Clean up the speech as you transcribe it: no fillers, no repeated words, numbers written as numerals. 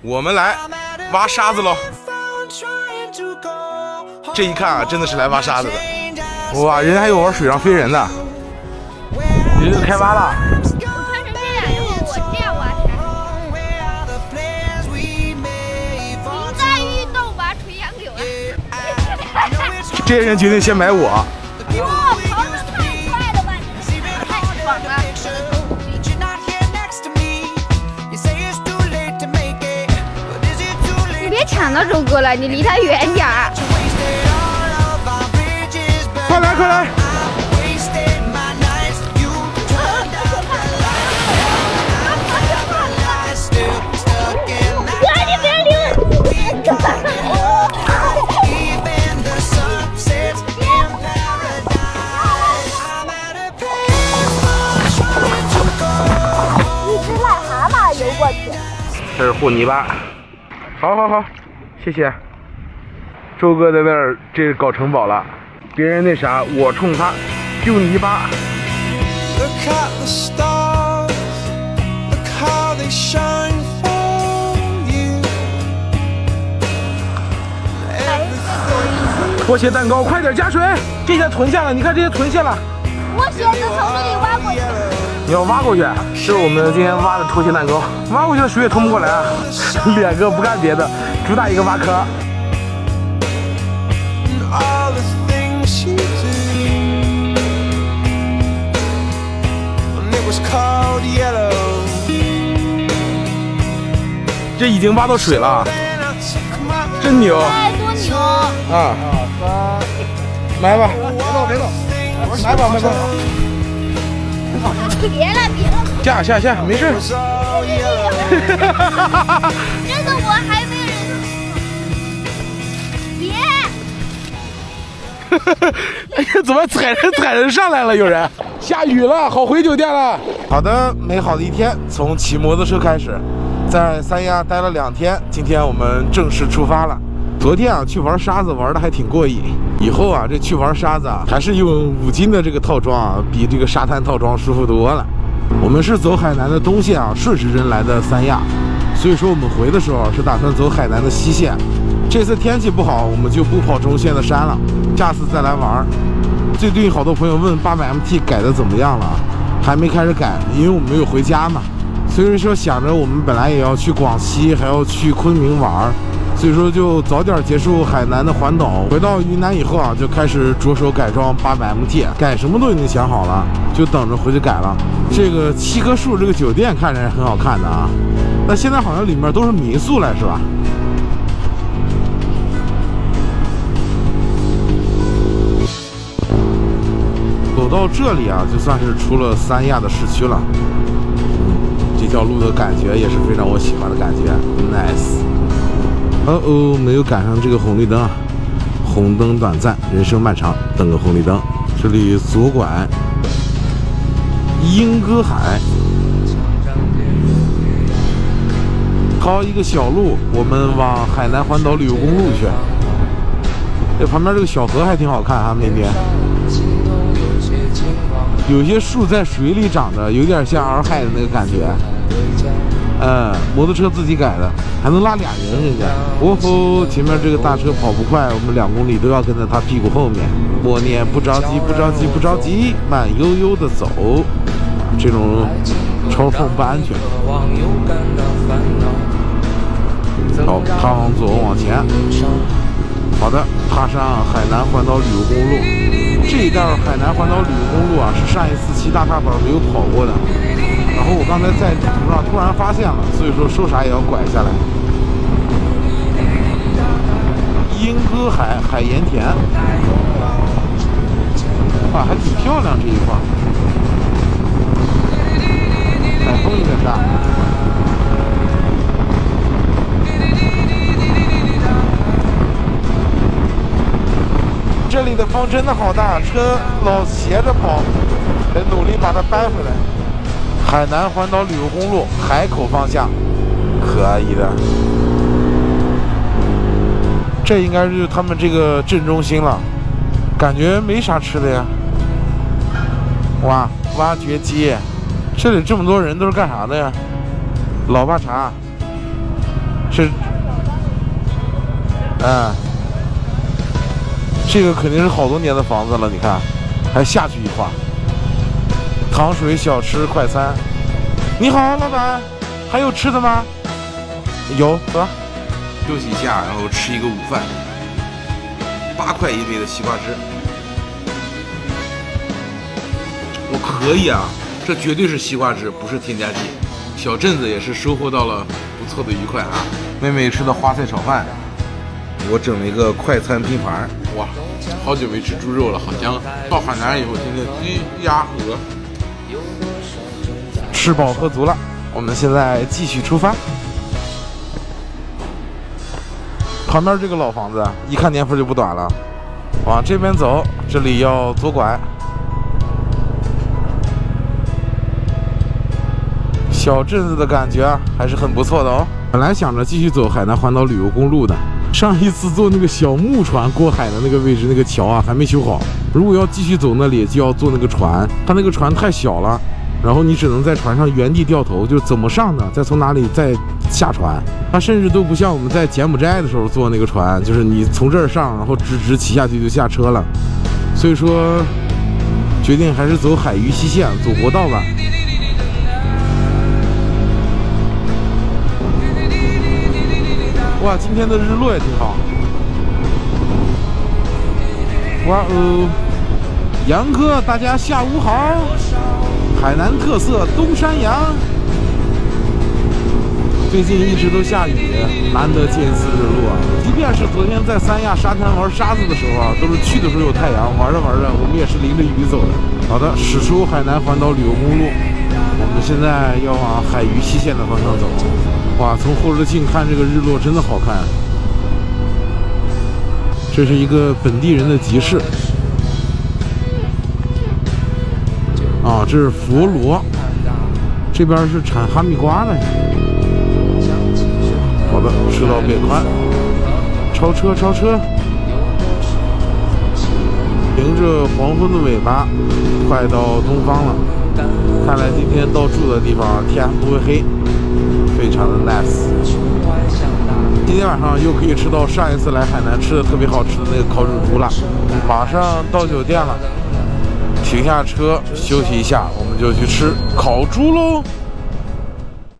我们来挖沙子喽。这一看啊，真的是来挖沙子的。哇，人家还有玩水上飞人的，人就开挖了。我穿成这样，然后我这样挖沙。林黛玉倒拔垂杨柳啊！这些人决定先买我。哇，跑得太快了吧！太爽了！你别抢到周哥了，你离他远点儿。快来快来！这是和泥巴，好好好，谢谢。周哥在那儿这搞城堡了，别人那啥，我冲他丢泥巴。拖鞋蛋糕，快点加水！这些囤下了，你看这些囤下了。我鞋子从这里挖过去。你要挖过去？这是我们今天挖的拖鞋蛋糕，挖过去了水也冲不过来啊。两个不干别的，主打一个挖坑。这已经挖到水了，真牛！哎，多牛！啊，来吧，别动，来吧，别了，下，没事。这个我还没人。别！哎呀，怎么踩人上来了？有人！下雨了，好回酒店了。好的，美好的一天从骑摩托车开始，在三亚待了2天，今天我们正式出发了。昨天啊，去玩沙子玩的还挺过瘾。以后啊，这去玩沙子啊，还是用5金的这个套装啊，比这个沙滩套装舒服多了。我们是走海南的东线啊，顺时针来的三亚，所以说我们回的时候是打算走海南的西线。这次天气不好，我们就不跑中线的山了，下次再来玩。最近好多朋友问800MT 改的怎么样了，还没开始改，因为我们没有回家嘛。所以说想着我们本来也要去广西，还要去昆明玩。所以说就早点结束海南的环岛，回到云南以后啊，就开始着手改装800MT，改什么都已经想好了，就等着回去改了。这个7棵树这个酒店看着还很好看的啊，那现在好像里面都是民宿了，是吧？走到这里啊，就算是出了三亚的市区了。这条路的感觉也是非常我喜欢的感觉 ，nice。没有赶上这个红绿灯啊！红灯短暂，人生漫长，等个红绿灯。这里左拐，莺歌海。掏一个小路，我们往海南环岛旅游公路去。这旁边这个小河还挺好看啊，那边有些树在水里长着，有点像洱海的那个感觉。摩托车自己改的，还能拉2人，人家。哦吼，前面这个大车跑不快，我们2公里都要跟在他屁股后面。默念不着急，不着急，不着急，慢悠悠的走。这种超风不安全。好，踏上左往前。好的，踏上海南环岛旅游公路。这一段海南环岛旅游公路啊，是上一次骑大踏板没有跑过的。然后我刚才在途上突然发现了，所以说说啥也要拐下来。莺歌海海盐田，哇，还挺漂亮这一块。海风有点大。这里的风真的好大，车老斜着跑，得努力把它掰回来。海南环岛旅游公路海口方向，可以的。这应该是他们这个镇中心了，感觉没啥吃的呀。哇，挖掘机，这里这么多人都是干啥的呀？老爸茶，是，这个肯定是好多年的房子了，你看，还下去一画。糖水小吃快餐，你好，老板，还有吃的吗？有，走。休息一下，然后吃一个午饭，8块一杯的西瓜汁。我可以啊，这绝对是西瓜汁，不是添加剂。小镇子也是收获到了不错的愉快啊。妹妹吃的花菜炒饭，我整了一个快餐拼盘。哇，好久没吃猪肉了，好香！到海南以后，天天鸡鸭鹅。吃饱喝足了，我们现在继续出发。旁边这个老房子，一看年份就不短了。往这边走，这里要左拐。小镇子的感觉还是很不错的哦。本来想着继续走海南环岛旅游公路的，上一次坐那个小木船过海的那个位置，那个桥啊还没修好。如果要继续走那里，就要坐那个船，它那个船太小了，然后你只能在船上原地掉头，就怎么上呢？再从哪里再下船？它甚至都不像我们在柬埔寨的时候坐那个船，就是你从这儿上，然后直骑下去就下车了。所以说，决定还是走海渝西线，走国道吧。哇，今天的日落也挺好。哇哦，杨哥，大家下午好！海南特色东山羊。最近一直都下雨，难得见一次日落。即便是昨天在三亚沙滩玩沙子的时候啊，都是去的时候有太阳，玩着玩着我们也是淋着雨走的。好的，驶出海南环岛旅游公路，我们现在要往海渝西线的方向走。哇，从后视镜看这个日落真的好看。这是一个本地人的集市啊，这是佛罗，这边是产哈密瓜的。好的，赤道北宽，超车超车，迎着黄昏的尾巴，快到东方了。看来今天到住的地方天不会黑，非常的 nice。今天晚上又可以吃到上一次来海南吃的特别好吃的那个烤乳猪了。马上到酒店了，停下车休息一下，我们就去吃烤猪喽。